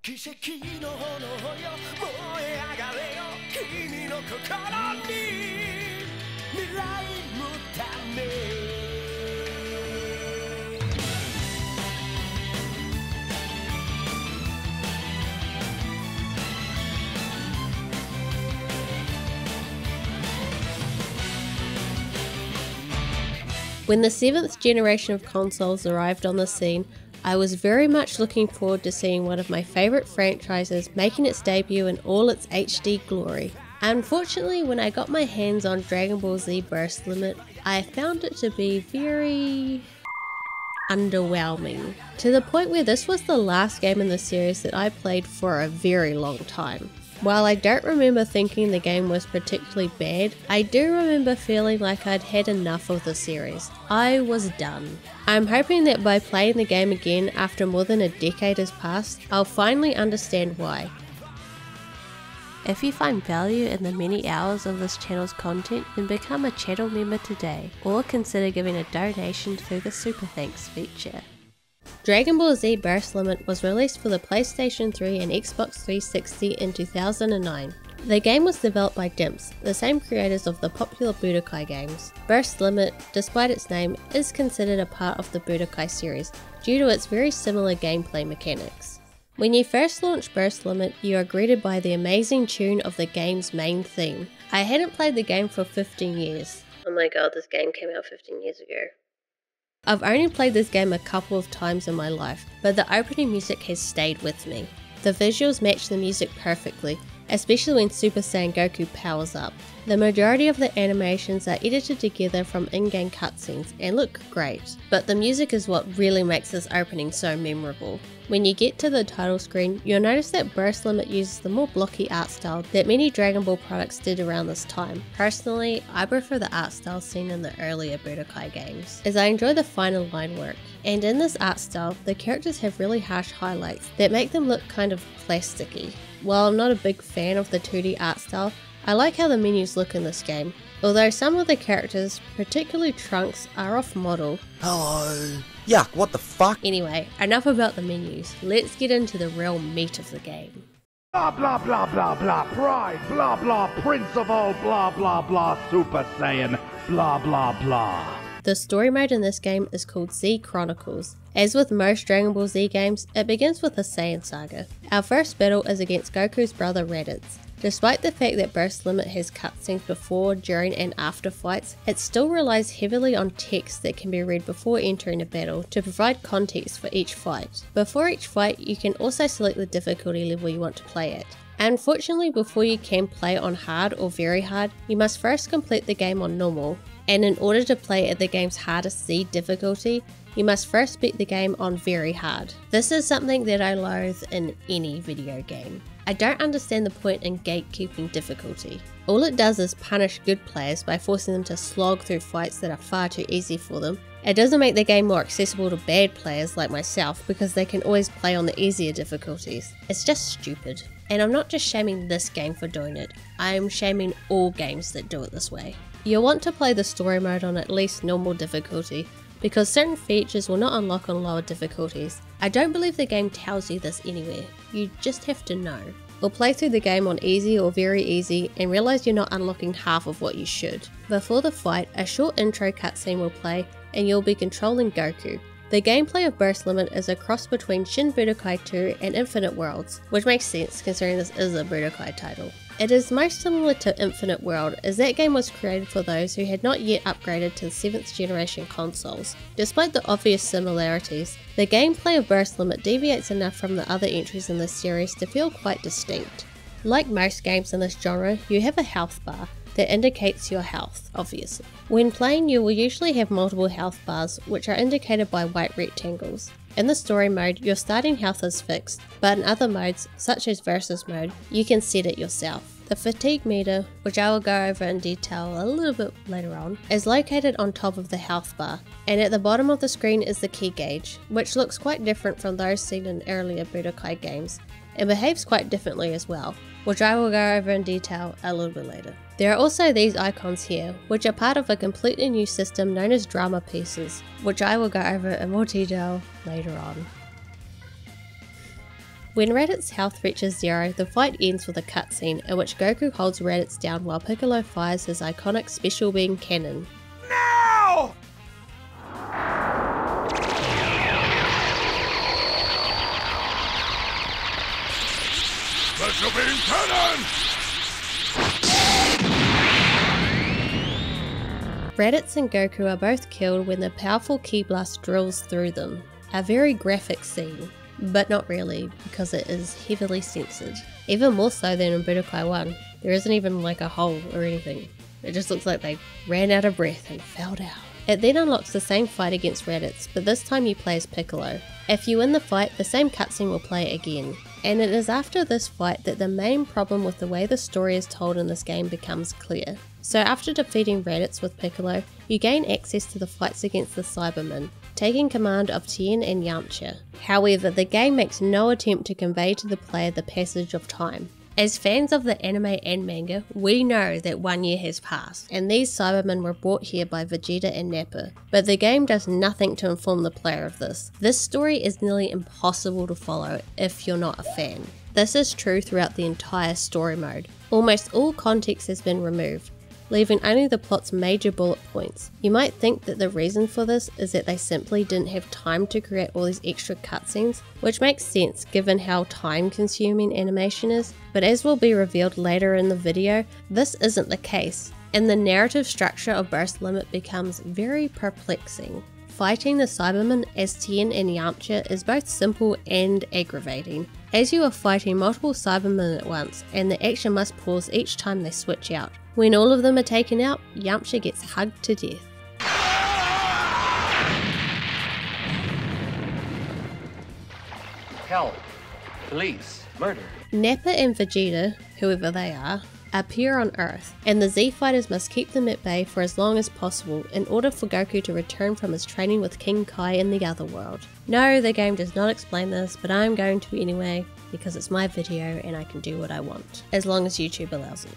奇跡の炎よ燃え上がれよ君の心に未来のため When the 7th generation of consoles arrived on the scene, I was very much looking forward to seeing one of my favourite franchises making its debut in all its HD glory. Unfortunately, when I got my hands on Dragon Ball Z Burst Limit, I found it to be very underwhelming, to the point where this was the last game in the series that I played for a very long time. While I don't remember thinking the game was particularly bad, I do remember feeling like I'd had enough of the series. I was done. I'm hoping that by playing the game again after more than a decade has passed, I'll finally understand why. If you find value in the many hours of this channel's content, then become a channel member today, or consider giving a donation through the Super Thanks feature. Dragon Ball Z Burst Limit was released for the PlayStation 3 and Xbox 360 in 2009. The game was developed by Dimps, the same creators of the popular Budokai games. Burst Limit, despite its name, is considered a part of the Budokai series due to its very similar gameplay mechanics. When you first launch Burst Limit, you are greeted by the amazing tune of the game's main theme. I hadn't played the game for 15 years. Oh my god, this game came out 15 years ago. I've only played this game a couple of times in my life, but the opening music has stayed with me. The visuals match the music perfectly, especially when Super Saiyan Goku powers up. The majority of the animations are edited together from in-game cutscenes and look great, but the music is what really makes this opening so memorable. When you get to the title screen, you'll notice that Burst Limit uses the more blocky art style that many Dragon Ball products did around this time. Personally, I prefer the art style seen in the earlier Budokai games, as I enjoy the finer line work. And in this art style, the characters have really harsh highlights that make them look kind of plasticky. While I'm not a big fan of the 2D art style, I like how the menus look in this game. Although some of the characters, particularly Trunks, are off model. Hello. Yuck, what the fuck? Anyway, enough about the menus. Let's get into the real meat of the game. Blah blah blah blah blah pride, blah blah prince of all, blah blah blah Super Saiyan, blah blah blah. The story mode in this game is called Z Chronicles. As with most Dragon Ball Z games, it begins with the Saiyan Saga. Our first battle is against Goku's brother Raditz. Despite the fact that Burst Limit has cutscenes before, during and after fights, it still relies heavily on text that can be read before entering a battle to provide context for each fight. Before each fight, you can also select the difficulty level you want to play at. Unfortunately, before you can play on hard or very hard, you must first complete the game on normal, and in order to play at the game's hardest Z difficulty, you must first beat the game on very hard. This is something that I loathe in any video game. I don't understand the point in gatekeeping difficulty. All it does is punish good players by forcing them to slog through fights that are far too easy for them. It doesn't make the game more accessible to bad players like myself because they can always play on the easier difficulties. It's just stupid. And I'm not just shaming this game for doing it, I'm shaming all games that do it this way. You'll want to play the story mode on at least normal difficulty, because certain features will not unlock on lower difficulties. I don't believe the game tells you this anywhere, you just have to know. Or play through the game on easy or very easy and realise you're not unlocking half of what you should. Before the fight, a short intro cutscene will play and you'll be controlling Goku. The gameplay of Burst Limit is a cross between Shin Budokai 2 and Infinite Worlds, which makes sense considering this is a Budokai title. It is most similar to Infinite World, as that game was created for those who had not yet upgraded to the 7th generation consoles. Despite the obvious similarities, the gameplay of Burst Limit deviates enough from the other entries in this series to feel quite distinct. Like most games in this genre, you have a health bar that indicates your health, obviously. When playing, you will usually have multiple health bars, which are indicated by white rectangles. In the story mode, your starting health is fixed, but in other modes, such as Versus mode, you can set it yourself. The fatigue meter, which I will go over in detail a little bit later on, is located on top of the health bar, and at the bottom of the screen is the key gauge, which looks quite different from those seen in earlier Budokai games, and behaves quite differently as well, which I will go over in detail a little bit later. There are also these icons here, which are part of a completely new system known as drama pieces, which I will go over in more detail later on. When Raditz' health reaches 0, the fight ends with a cutscene in which Goku holds Raditz down while Piccolo fires his iconic Special Beam Cannon. Now! Special Beam Cannon! Raditz and Goku are both killed when the powerful Ki Blast drills through them. A very graphic scene. But not really, because it is heavily censored. Even more so than in Budokai 1. There isn't even like a hole or anything. It just looks like they ran out of breath and fell down. It then unlocks the same fight against Raditz, but this time you play as Piccolo. If you win the fight, the same cutscene will play again. And it is after this fight that the main problem with the way the story is told in this game becomes clear. So after defeating Raditz with Piccolo, you gain access to the fights against the Cybermen, taking command of Tien and Yamcha. However, the game makes no attempt to convey to the player the passage of time. As fans of the anime and manga, we know that 1 year has passed, and these Cybermen were brought here by Vegeta and Nappa, but the game does nothing to inform the player of this. This story is nearly impossible to follow if you're not a fan. This is true throughout the entire story mode. Almost all context has been removed, leaving only the plot's major bullet points. You might think that the reason for this is that they simply didn't have time to create all these extra cutscenes, which makes sense given how time-consuming animation is, but as will be revealed later in the video, this isn't the case, and the narrative structure of Burst Limit becomes very perplexing. Fighting the Cybermen as Tien and Yamcha is both simple and aggravating, as you are fighting multiple Cybermen at once, and the action must pause each time they switch out. When all of them are taken out, Yamcha gets hugged to death. Hell, police, murder. Nappa and Vegeta, whoever they are, appear on Earth, and the Z fighters must keep them at bay for as long as possible in order for Goku to return from his training with King Kai in the other world. No, the game does not explain this, but I'm going to anyway, because it's my video and I can do what I want, as long as YouTube allows it.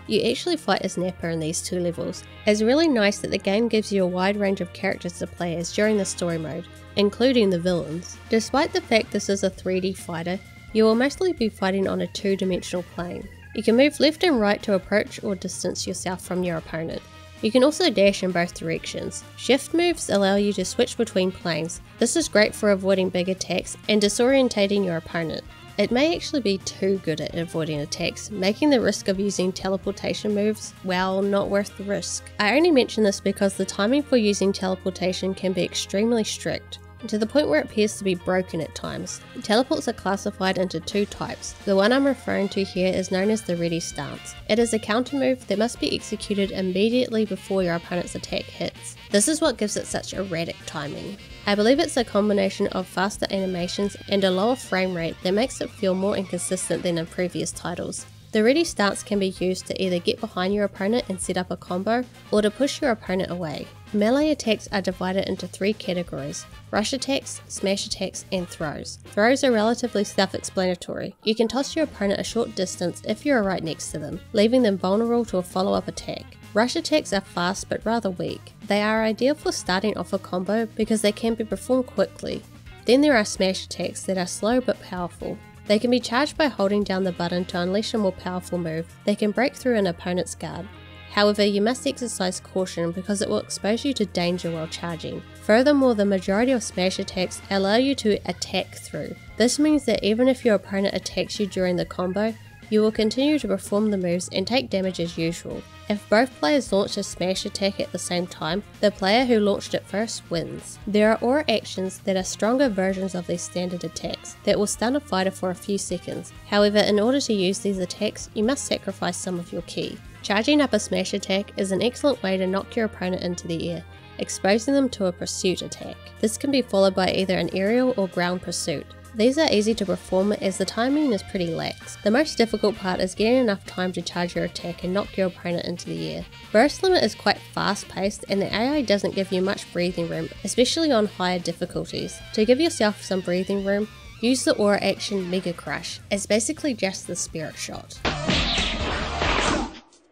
You actually fight as Nappa in these 2 levels. It's really nice that the game gives you a wide range of characters to play as during the story mode, including the villains. Despite the fact this is a 3D fighter, you will mostly be fighting on a 2-dimensional plane. You can move left and right to approach or distance yourself from your opponent. You can also dash in both directions. Shift moves allow you to switch between planes. This is great for avoiding big attacks and disorientating your opponent. It may actually be too good at avoiding attacks, making the risk of using teleportation moves, well, not worth the risk. I only mention this because the timing for using teleportation can be extremely strict, to the point where it appears to be broken at times. Teleports are classified into 2 types. The one I'm referring to here is known as the ready stance. It is a counter move that must be executed immediately before your opponent's attack hits. This is what gives it such erratic timing. I believe it's a combination of faster animations and a lower frame rate that makes it feel more inconsistent than in previous titles. The ready stance can be used to either get behind your opponent and set up a combo, or to push your opponent away. Melee attacks are divided into 3 categories: rush attacks, smash attacks, and throws. Throws are relatively self-explanatory. You can toss your opponent a short distance if you are right next to them, leaving them vulnerable to a follow-up attack. Rush attacks are fast but rather weak. They are ideal for starting off a combo because they can be performed quickly. Then there are smash attacks that are slow but powerful. They can be charged by holding down the button to unleash a more powerful move. They can break through an opponent's guard. However, you must exercise caution because it will expose you to danger while charging. Furthermore, the majority of smash attacks allow you to attack through. This means that even if your opponent attacks you during the combo, you will continue to perform the moves and take damage as usual. If both players launch a smash attack at the same time, the player who launched it first wins. There are aura actions that are stronger versions of these standard attacks that will stun a fighter for a few seconds. However, in order to use these attacks, you must sacrifice some of your ki. Charging up a smash attack is an excellent way to knock your opponent into the air, exposing them to a pursuit attack. This can be followed by either an aerial or ground pursuit. These are easy to perform as the timing is pretty lax. The most difficult part is getting enough time to charge your attack and knock your opponent into the air. Burst Limit is quite fast paced and the AI doesn't give you much breathing room, especially on higher difficulties. To give yourself some breathing room, use the aura action Mega Crush. It's basically just the spirit shot.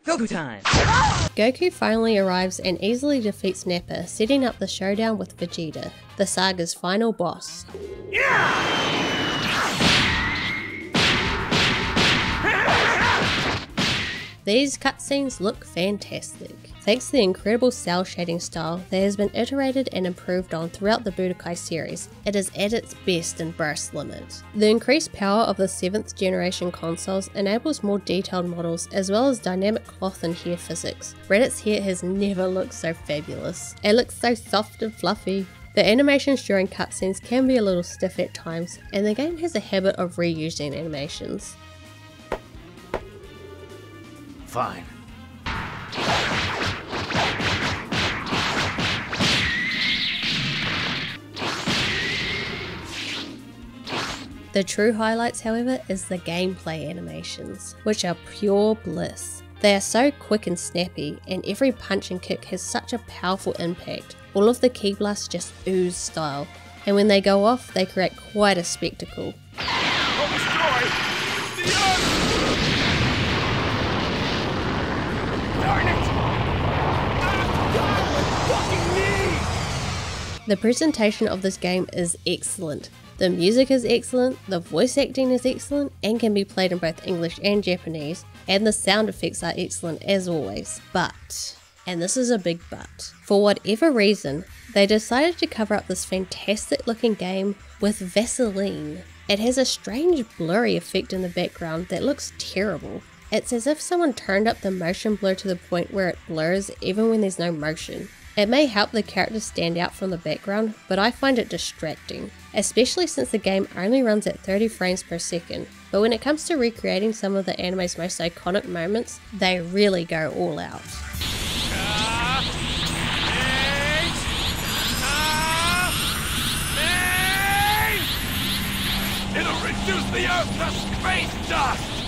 Goku time! Goku finally arrives and easily defeats Nappa, setting up the showdown with Vegeta, the saga's final boss. These cutscenes look fantastic. Thanks to the incredible cel shading style that has been iterated and improved on throughout the Budokai series, it is at its best in burst limit. The increased power of the 7th generation consoles enables more detailed models as well as dynamic cloth and hair physics. Raditz hair has never looked so fabulous. It looks so soft and fluffy. The animations during cutscenes can be a little stiff at times, and the game has a habit of reusing animations. Fine. The true highlights, however, is the gameplay animations, which are pure bliss. They are so quick and snappy, and every punch and kick has such a powerful impact. All of the ki blasts just ooze style, and when they go off, they create quite a spectacle. I'll destroy the Earth! Darn it! Fucking me! The presentation of this game is excellent. The music is excellent, the voice acting is excellent and can be played in both English and Japanese, and the sound effects are excellent as always. But, and this is a big but, for whatever reason, they decided to cover up this fantastic looking game with Vaseline. It has a strange blurry effect in the background that looks terrible. It's as if someone turned up the motion blur to the point where it blurs even when there's no motion. It may help the characters stand out from the background, but I find it distracting, especially since the game only runs at 30 frames per second. But when it comes to recreating some of the anime's most iconic moments, they really go all out. It'll reduce the Earth to space dust!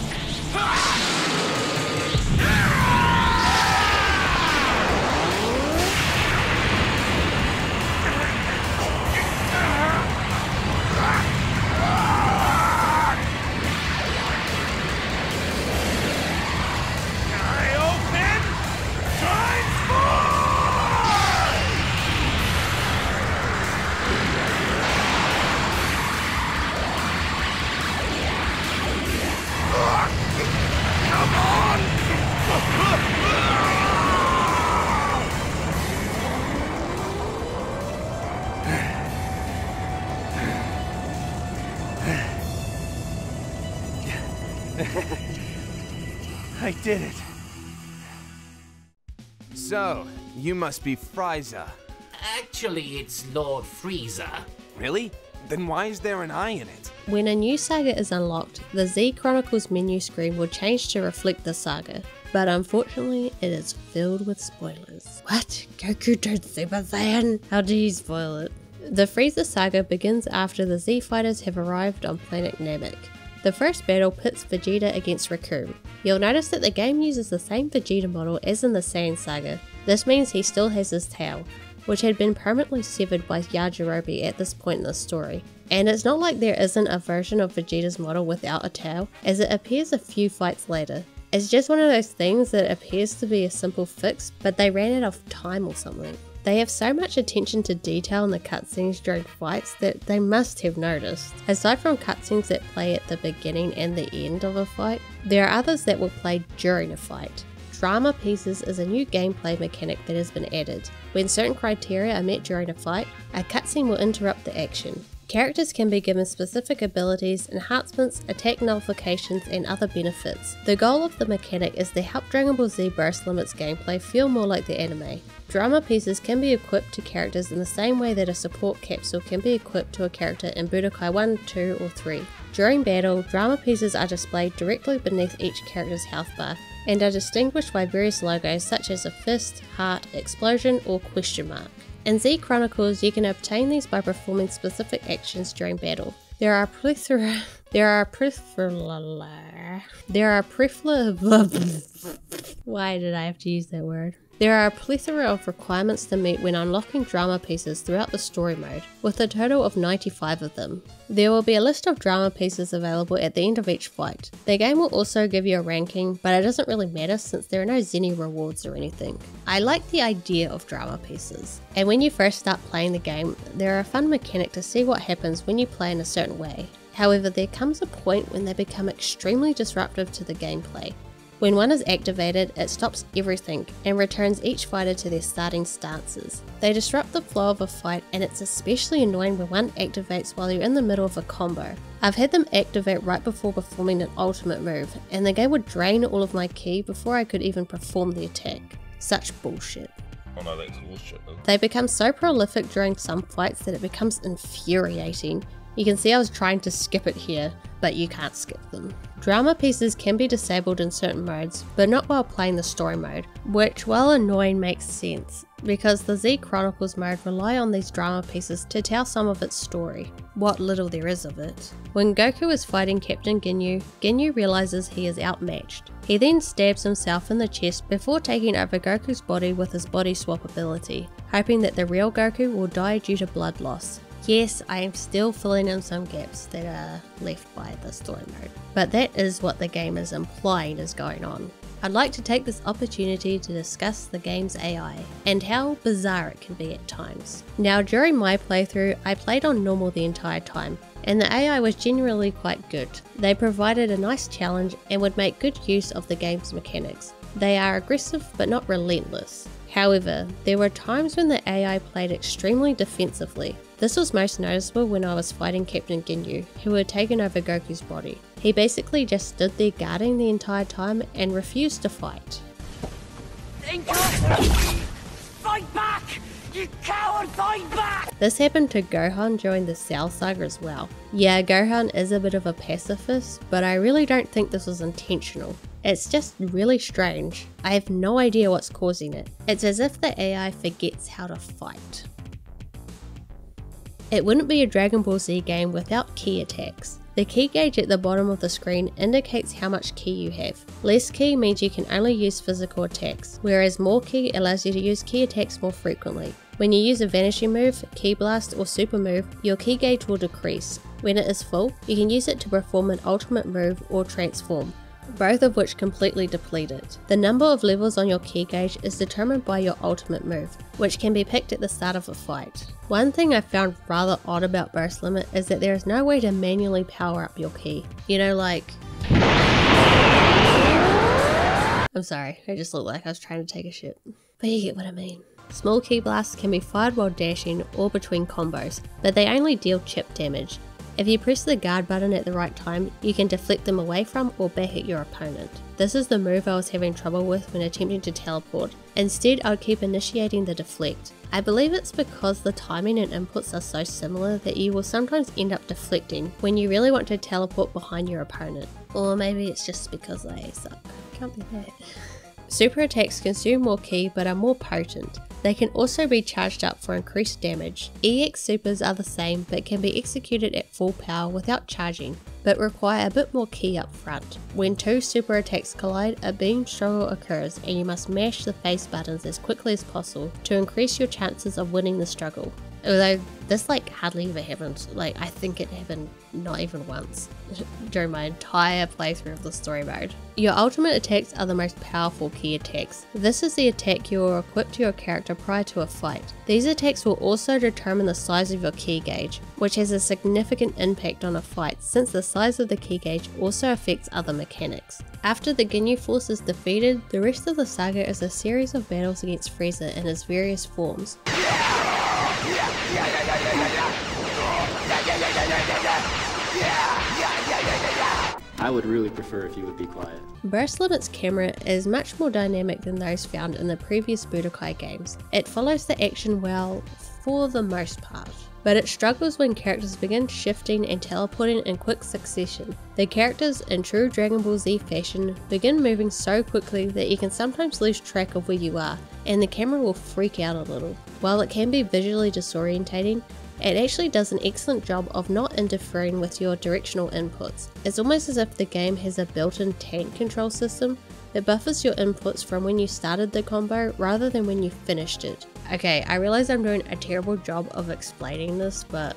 I did it. So, you must be Frieza. Actually, it's Lord Frieza. Really? Then why is there an eye in it? When a new saga is unlocked, the Z Chronicles menu screen will change to reflect the saga, but unfortunately it is filled with spoilers. What? Goku turned Super Saiyan? How do you spoil it? The Frieza Saga begins after the Z fighters have arrived on planet Namek. The first battle pits Vegeta against Raccoon. You'll notice that the game uses the same Vegeta model as in the Saiyan Saga. This means he still has his tail, which had been permanently severed by Yajirobe at this point in the story. And it's not like there isn't a version of Vegeta's model without a tail, as it appears a few fights later. It's just one of those things that appears to be a simple fix, but they ran out of time or something. They have so much attention to detail in the cutscenes during fights that they must have noticed. Aside from cutscenes that play at the beginning and the end of a fight, there are others that will play during a fight. Drama Pieces is a new gameplay mechanic that has been added. When certain criteria are met during a fight, a cutscene will interrupt the action. Characters can be given specific abilities, enhancements, attack nullifications, and other benefits. The goal of the mechanic is to help Dragon Ball Z Burst Limit's gameplay feel more like the anime. Drama Pieces can be equipped to characters in the same way that a support capsule can be equipped to a character in Budokai 1, 2, or 3. During battle, Drama Pieces are displayed directly beneath each character's health bar, and are distinguished by various logos such as a fist, heart, explosion, or question mark. In Z Chronicles, you can obtain these by performing specific actions during battle. There are Why did I have to use that word? There are a plethora of requirements to meet when unlocking drama pieces throughout the story mode, with a total of 95 of them. There will be a list of drama pieces available at the end of each fight. The game will also give you a ranking, but it doesn't really matter since there are no Zenny rewards or anything. I like the idea of drama pieces, and when you first start playing the game, there are a fun mechanic to see what happens when you play in a certain way. However, there comes a point when they become extremely disruptive to the gameplay. When one is activated, it stops everything and returns each fighter to their starting stances. They disrupt the flow of a fight, and it's especially annoying when one activates while you're in the middle of a combo. I've had them activate right before performing an ultimate move, and the game would drain all of my ki before I could even perform the attack. Such bullshit. Oh no, that's bullshit. They become so prolific during some fights that it becomes infuriating. You can see I was trying to skip it here, but you can't skip them. Drama pieces can be disabled in certain modes, but not while playing the story mode, which, while annoying, makes sense, because the Z Chronicles mode rely on these drama pieces to tell some of its story, what little there is of it. When Goku is fighting Captain Ginyu, Ginyu realizes he is outmatched. He then stabs himself in the chest before taking over Goku's body with his body swap ability, hoping that the real Goku will die due to blood loss. Yes, I am still filling in some gaps that are left by the story mode, but that is what the game is implying is going on. I'd like to take this opportunity to discuss the game's AI, and how bizarre it can be at times. Now, during my playthrough, I played on normal the entire time, and the AI was generally quite good. They provided a nice challenge and would make good use of the game's mechanics. They are aggressive but not relentless. However, there were times when the AI played extremely defensively. This was most noticeable when I was fighting Captain Ginyu, who had taken over Goku's body. He basically just stood there guarding the entire time and refused to fight. Fight back! You coward, fight back! This happened to Gohan during the Saiyan Saga as well. Yeah, Gohan is a bit of a pacifist, but I really don't think this was intentional. It's just really strange. I have no idea what's causing it. It's as if the AI forgets how to fight. It wouldn't be a Dragon Ball Z game without ki attacks. The ki gauge at the bottom of the screen indicates how much ki you have. Less ki means you can only use physical attacks, whereas more ki allows you to use ki attacks more frequently. When you use a vanishing move, ki blast or super move, your ki gauge will decrease. When it is full, you can use it to perform an ultimate move or transform, both of which completely deplete it. The number of levels on your ki gauge is determined by your ultimate move, which can be picked at the start of a fight. One thing I found rather odd about burst limit is that there is no way to manually power up your ki. You know, like... I'm sorry, I just looked like I was trying to take a shit. But you get what I mean. Small ki blasts can be fired while dashing or between combos, but they only deal chip damage. If you press the guard button at the right time, you can deflect them away from or back at your opponent. This is the move I was having trouble with when attempting to teleport. Instead, I would keep initiating the deflect. I believe it's because the timing and inputs are so similar that you will sometimes end up deflecting when you really want to teleport behind your opponent. Or maybe it's just because I suck. Can't be that. Super attacks consume more ki but are more potent. They can also be charged up for increased damage. EX supers are the same but can be executed at full power without charging, but require a bit more ki up front. When two super attacks collide, a beam struggle occurs and you must mash the face buttons as quickly as possible to increase your chances of winning the struggle. Although this hardly ever happened. I think it happened not even once during my entire playthrough of the story mode. Your ultimate attacks are the most powerful ki attacks. This is the attack you will equip to your character prior to a fight. These attacks will also determine the size of your ki gauge, which has a significant impact on a fight since the size of the ki gauge also affects other mechanics. After the Ginyu force is defeated, the rest of the saga is a series of battles against Frieza in his various forms. I would really prefer if you would be quiet. Burst Limit's camera is much more dynamic than those found in the previous Budokai games. It follows the action well for the most part, but it struggles when characters begin shifting and teleporting in quick succession. The characters, in true Dragon Ball Z fashion, begin moving so quickly that you can sometimes lose track of where you are, and the camera will freak out a little. While it can be visually disorientating, it actually does an excellent job of not interfering with your directional inputs. It's almost as if the game has a built-in tank control system, that buffers your inputs from when you started the combo rather than when you finished it. Okay, I realize I'm doing a terrible job of explaining this, but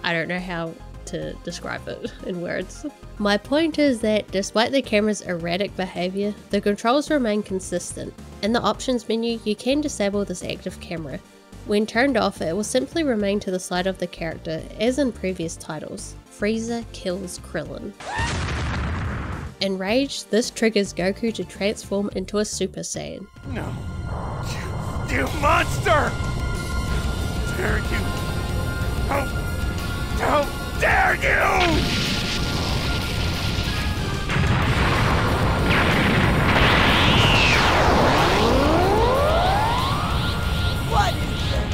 I don't know how to describe it in words. My point is that despite the camera's erratic behaviour, the controls remain consistent. In the options menu, you can disable this active camera. When turned off, it will simply remain to the side of the character, as in previous titles. Frieza kills Krillin. Enraged, this triggers Goku to transform into a Super Saiyan. No. You monster! Dare you! How dare you! What is this?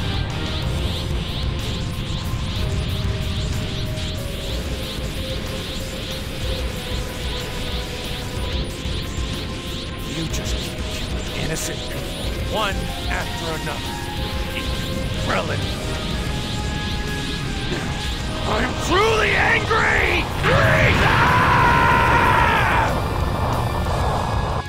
You just keep killing innocent people, one after another. Krillin. I'm truly angry!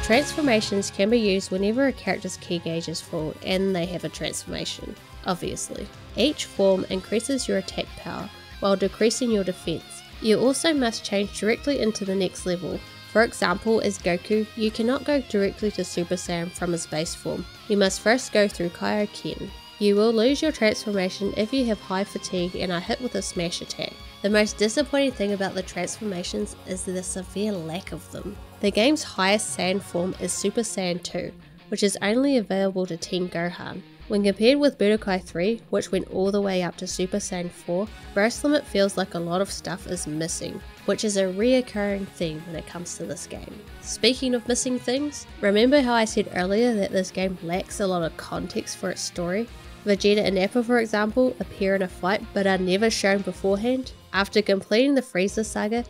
Transformations can be used whenever a character's ki gauge is full and they have a transformation, obviously. Each form increases your attack power while decreasing your defense. You also must change directly into the next level. For example, as Goku, you cannot go directly to Super Saiyan from his base form. You must first go through Kaioken. You will lose your transformation if you have high fatigue and are hit with a smash attack. The most disappointing thing about the transformations is the severe lack of them. The game's highest Saiyan form is Super Saiyan 2, which is only available to Teen Gohan. When compared with Budokai 3, which went all the way up to Super Saiyan 4, burst limit feels like a lot of stuff is missing, which is a reoccurring theme when it comes to this game. Speaking of missing things, remember how I said earlier that this game lacks a lot of context for its story? Vegeta and Nappa, for example, appear in a fight but are never shown beforehand. After completing the Frieza Saga,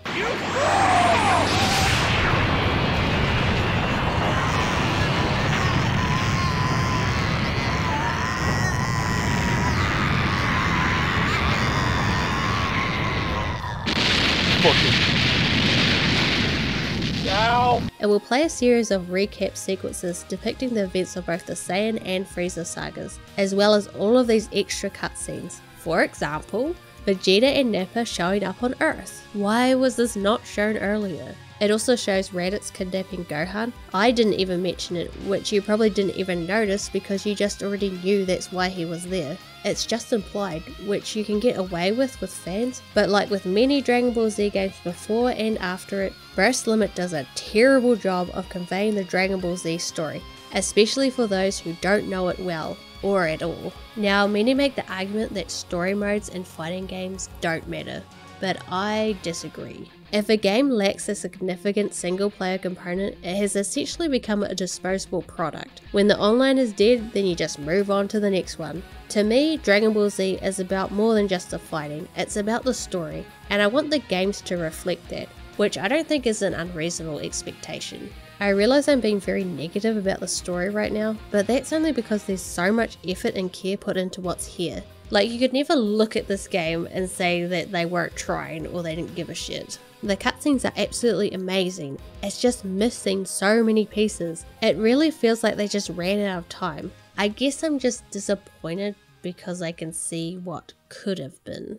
it will play a series of recap sequences depicting the events of both the Saiyan and Frieza sagas, as well as all of these extra cutscenes. For example, Vegeta and Nappa showing up on Earth. Why was this not shown earlier? It also shows Raditz kidnapping Gohan. I didn't even mention it, which you probably didn't even notice because you just already knew that's why he was there. It's just implied, which you can get away with fans, but like with many Dragon Ball Z games before and after it, Burst Limit does a terrible job of conveying the Dragon Ball Z story, especially for those who don't know it well, or at all. Now, many make the argument that story modes in fighting games don't matter, but I disagree. If a game lacks a significant single player component, it has essentially become a disposable product. When the online is dead, then you just move on to the next one. To me, Dragon Ball Z is about more than just the fighting, it's about the story, and I want the games to reflect that, which I don't think is an unreasonable expectation. I realise I'm being very negative about the story right now, but that's only because there's so much effort and care put into what's here. Like, you could never look at this game and say that they weren't trying or they didn't give a shit. The cutscenes are absolutely amazing, it's just missing so many pieces. It really feels like they just ran out of time. I guess I'm just disappointed because I can see what could have been.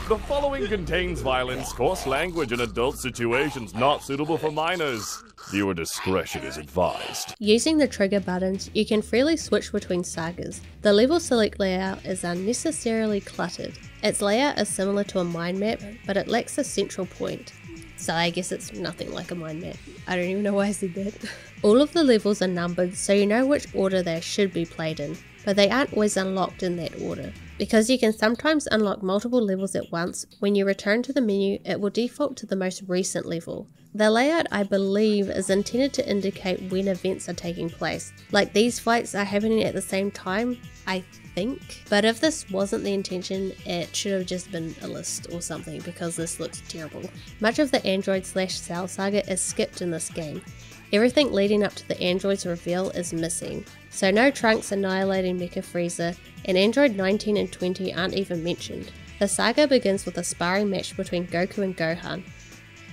The following contains violence, coarse language, and adult situations not suitable for minors. Viewer discretion is advised. Using the trigger buttons, you can freely switch between sagas. The level select layout is unnecessarily cluttered. Its layout is similar to a mind map, but it lacks a central point. So I guess it's nothing like a mind map. I don't even know why I said that. All of the levels are numbered, so you know which order they should be played in, but they aren't always unlocked in that order. Because you can sometimes unlock multiple levels at once, when you return to the menu, it will default to the most recent level. The layout, I believe, is intended to indicate when events are taking place. Like these fights are happening at the same time, I think. But if this wasn't the intention, it should have just been a list or something because this looks terrible. Much of the Android/Cell saga is skipped in this game. Everything leading up to the android's reveal is missing. So no Trunks annihilating Mecha Frieza, and Android 19 and 20 aren't even mentioned. The saga begins with a sparring match between Goku and Gohan.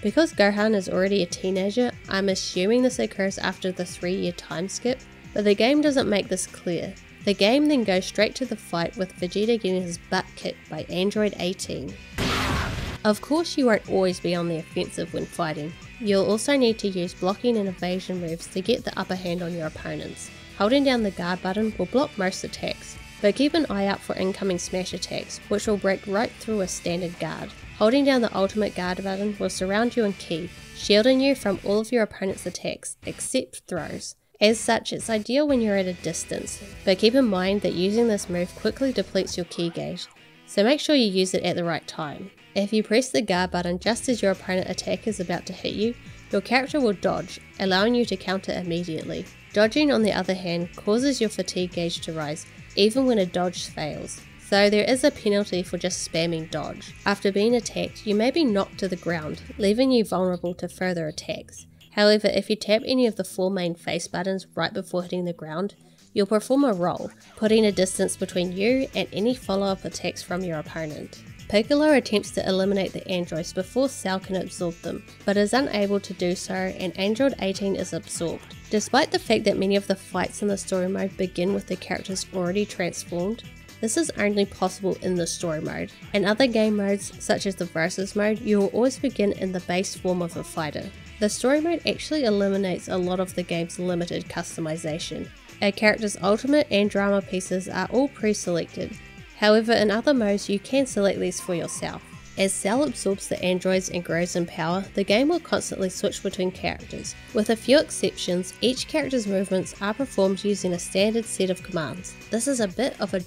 Because Gohan is already a teenager, I'm assuming this occurs after the 3-year time skip, but the game doesn't make this clear. The game then goes straight to the fight with Vegeta getting his butt kicked by Android 18. Of course you won't always be on the offensive when fighting. You'll also need to use blocking and evasion moves to get the upper hand on your opponents. Holding down the guard button will block most attacks, but keep an eye out for incoming smash attacks, which will break right through a standard guard. Holding down the ultimate guard button will surround you and key, shielding you from all of your opponent's attacks, except throws. As such, it's ideal when you're at a distance, but keep in mind that using this move quickly depletes your key gauge, so make sure you use it at the right time. If you press the guard button just as your opponent attack is about to hit you, your character will dodge, allowing you to counter immediately. Dodging, on the other hand, causes your fatigue gauge to rise, even when a dodge fails. So there is a penalty for just spamming dodge. After being attacked, you may be knocked to the ground, leaving you vulnerable to further attacks. However, if you tap any of the 4 main face buttons right before hitting the ground, you'll perform a roll, putting a distance between you and any follow-up attacks from your opponent. Piccolo attempts to eliminate the androids before Cell can absorb them, but is unable to do so and Android 18 is absorbed. Despite the fact that many of the fights in the story mode begin with the characters already transformed, this is only possible in the story mode. In other game modes, such as the versus mode, you will always begin in the base form of a fighter. The story mode actually eliminates a lot of the game's limited customization. A character's ultimate and drama pieces are all pre-selected. However, in other modes you can select these for yourself. As Cell absorbs the androids and grows in power, the game will constantly switch between characters. With a few exceptions, each character's movements are performed using a standard set of commands. This is a bit of a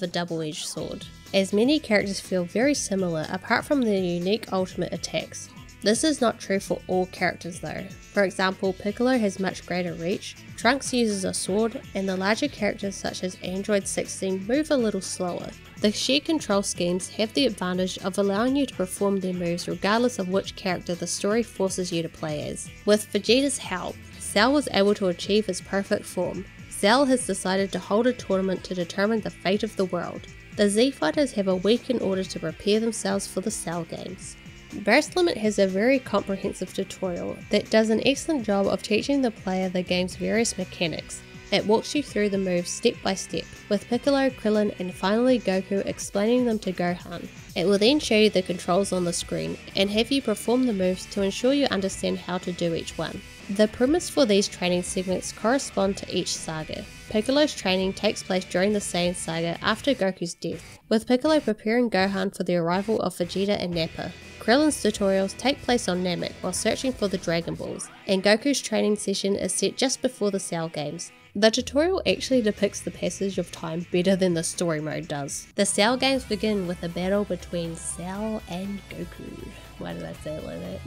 double-edged sword, as many characters feel very similar apart from their unique ultimate attacks. This is not true for all characters though. For example, Piccolo has much greater reach, Trunks uses a sword, and the larger characters such as Android 16 move a little slower. The shared control schemes have the advantage of allowing you to perform their moves regardless of which character the story forces you to play as. With Vegeta's help, Cell was able to achieve his perfect form. Cell has decided to hold a tournament to determine the fate of the world. The Z Fighters have a week in order to prepare themselves for the Cell games. Burst Limit has a very comprehensive tutorial that does an excellent job of teaching the player the game's various mechanics. It walks you through the moves step by step, with Piccolo, Krillin and finally Goku explaining them to Gohan. It will then show you the controls on the screen and have you perform the moves to ensure you understand how to do each one. The premise for these training segments correspond to each saga. Piccolo's training takes place during the Saiyan Saga after Goku's death, with Piccolo preparing Gohan for the arrival of Vegeta and Nappa. Krillin's tutorials take place on Namek while searching for the Dragon Balls, and Goku's training session is set just before the Cell games. The tutorial actually depicts the passage of time better than the story mode does. The Cell games begin with a battle between Cell and Goku. Why did I say it like that?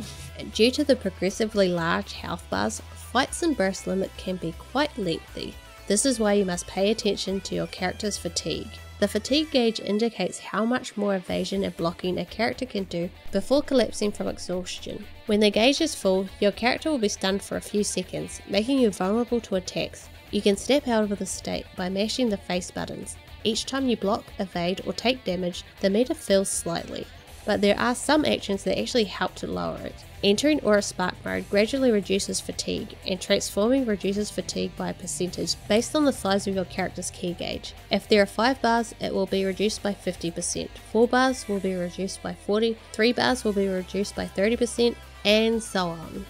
Due to the progressively large health bars, fights in Burst Limit can be quite lengthy. This is why you must pay attention to your character's fatigue. The fatigue gauge indicates how much more evasion and blocking a character can do before collapsing from exhaustion. When the gauge is full, your character will be stunned for a few seconds, making you vulnerable to attacks. You can step out of the state by mashing the face buttons. Each time you block, evade or take damage, the meter fills slightly, but there are some actions that actually help to lower it. Entering Aura Spark mode gradually reduces fatigue, and transforming reduces fatigue by a percentage based on the size of your character's key gauge. If there are 5 bars, it will be reduced by 50%, 4 bars will be reduced by 40%, 3 bars will be reduced by 30%, and so on.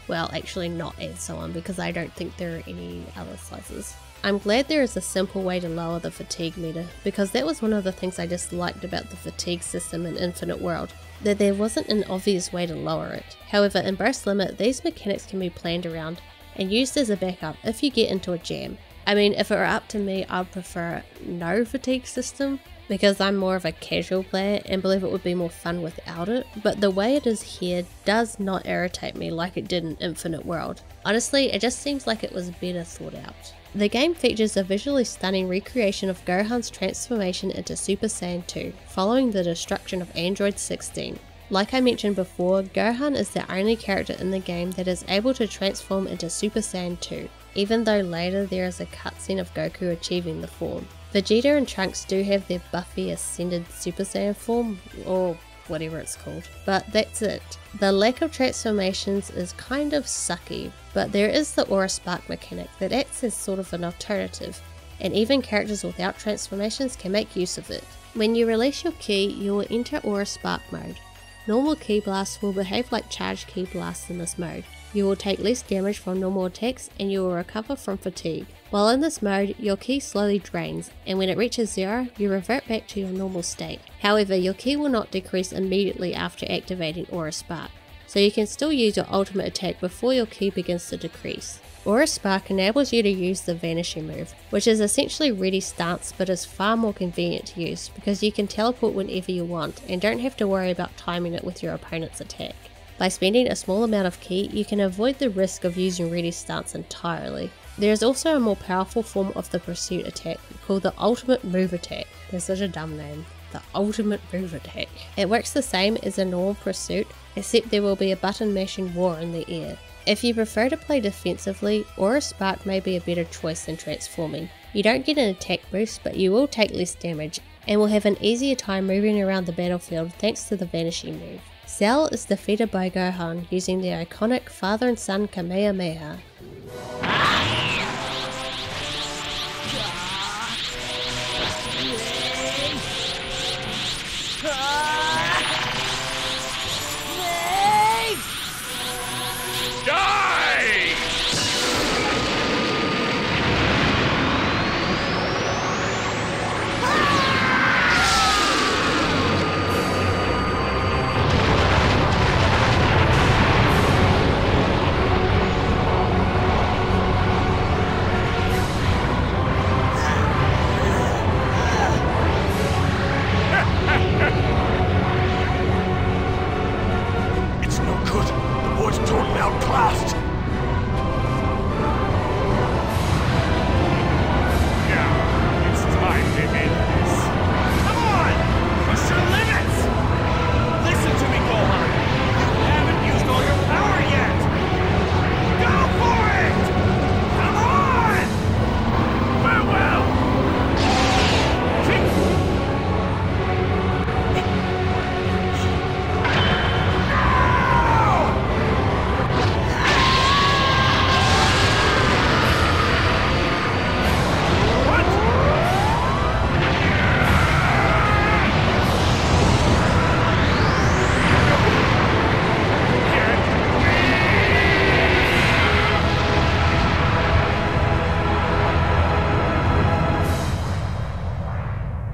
Well, actually not and so on, because I don't think there are any other slices. I'm glad there is a simple way to lower the fatigue meter, because that was one of the things I disliked about the fatigue system in Infinite World, that there wasn't an obvious way to lower it. However, in Burst Limit, these mechanics can be planned around and used as a backup if you get into a jam. I mean, if it were up to me, I'd prefer no fatigue system, because I'm more of a casual player and believe it would be more fun without it, but the way it is here does not irritate me like it did in Infinite World. Honestly, it just seems like it was better thought out. The game features a visually stunning recreation of Gohan's transformation into Super Saiyan 2, following the destruction of Android 16. Like I mentioned before, Gohan is the only character in the game that is able to transform into Super Saiyan 2. even though later there is a cutscene of Goku achieving the form. Vegeta and Trunks do have their Buffy Ascended Super Saiyan form, or whatever it's called, but that's it. The lack of transformations is kind of sucky, but there is the Aura Spark mechanic that acts as sort of an alternative, and even characters without transformations can make use of it. When you release your ki, you will enter Aura Spark mode. Normal ki blasts will behave like charged ki blasts in this mode. You will take less damage from normal attacks and you will recover from fatigue. While in this mode, your ki slowly drains, and when it reaches 0, you revert back to your normal state. However, your ki will not decrease immediately after activating Aura Spark, so you can still use your ultimate attack before your ki begins to decrease. Aura Spark enables you to use the Vanishing move, which is essentially Ready Stance but is far more convenient to use because you can teleport whenever you want and don't have to worry about timing it with your opponent's attack. By spending a small amount of ki, you can avoid the risk of using Ready Stance entirely. There is also a more powerful form of the Pursuit attack called the Ultimate Move Attack. That's such a dumb name. The Ultimate Move Attack. It works the same as a normal Pursuit, except there will be a button mashing war in the air. If you prefer to play defensively, Aura Spark may be a better choice than transforming. You don't get an attack boost, but you will take less damage, and will have an easier time moving around the battlefield thanks to the Vanishing move. Cell is defeated by Gohan using the iconic father and son Kamehameha.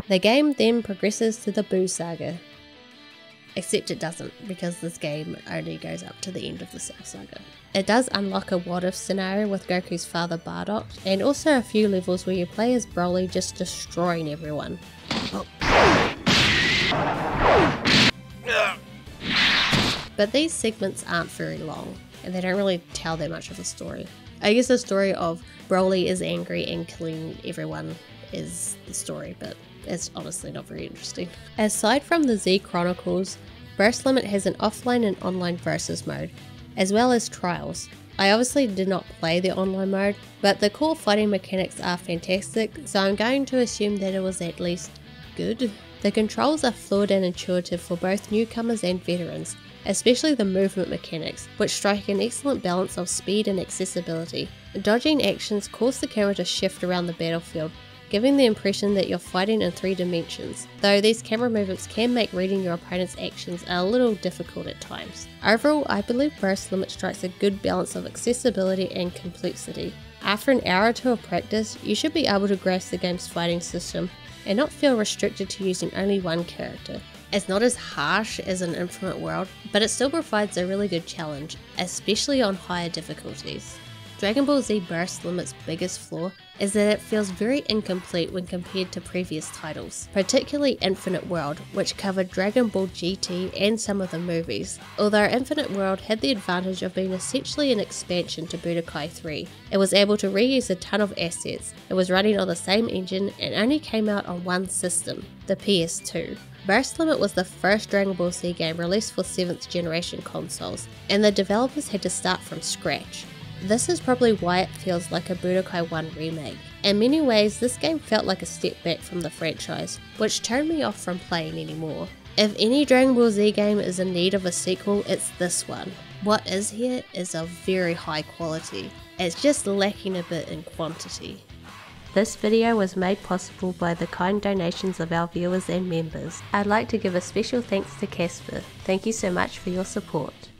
The game then progresses to the Buu Saga. Except it doesn't, because this game only goes up to the end of the Cell Saga. It does unlock a what-if scenario with Goku's father Bardock, and also a few levels where you play as Broly just destroying everyone. But these segments aren't very long, and they don't really tell that much of a story. I guess the story of Broly is angry and killing everyone is the story, but it's honestly not very interesting. Aside from the Z Chronicles, Burst Limit has an offline and online versus mode, as well as trials. I obviously did not play the online mode, but the core fighting mechanics are fantastic, so I'm going to assume that it was at least good. The controls are fluid and intuitive for both newcomers and veterans, especially the movement mechanics, which strike an excellent balance of speed and accessibility. Dodging actions cause the camera to shift around the battlefield, giving the impression that you're fighting in 3 dimensions, though these camera movements can make reading your opponent's actions a little difficult at times. Overall, I believe Burst Limit strikes a good balance of accessibility and complexity. After an hour or two of practice, you should be able to grasp the game's fighting system and not feel restricted to using only one character. It's not as harsh as an Infinite World, but it still provides a really good challenge, especially on higher difficulties. Dragon Ball Z Burst Limit's biggest flaw is that it feels very incomplete when compared to previous titles, particularly Infinite World, which covered Dragon Ball GT and some of the movies. Although Infinite World had the advantage of being essentially an expansion to Budokai 3, it was able to reuse a ton of assets, it was running on the same engine and only came out on one system, the PS2. Burst Limit was the first Dragon Ball Z game released for 7th generation consoles, and the developers had to start from scratch. This is probably why it feels like a Budokai 1 remake. In many ways, this game felt like a step back from the franchise, which turned me off from playing anymore. If any Dragon Ball Z game is in need of a sequel, it's this one. What is here is of very high quality. It's just lacking a bit in quantity. This video was made possible by the kind donations of our viewers and members. I'd like to give a special thanks to Casper. Thank you so much for your support.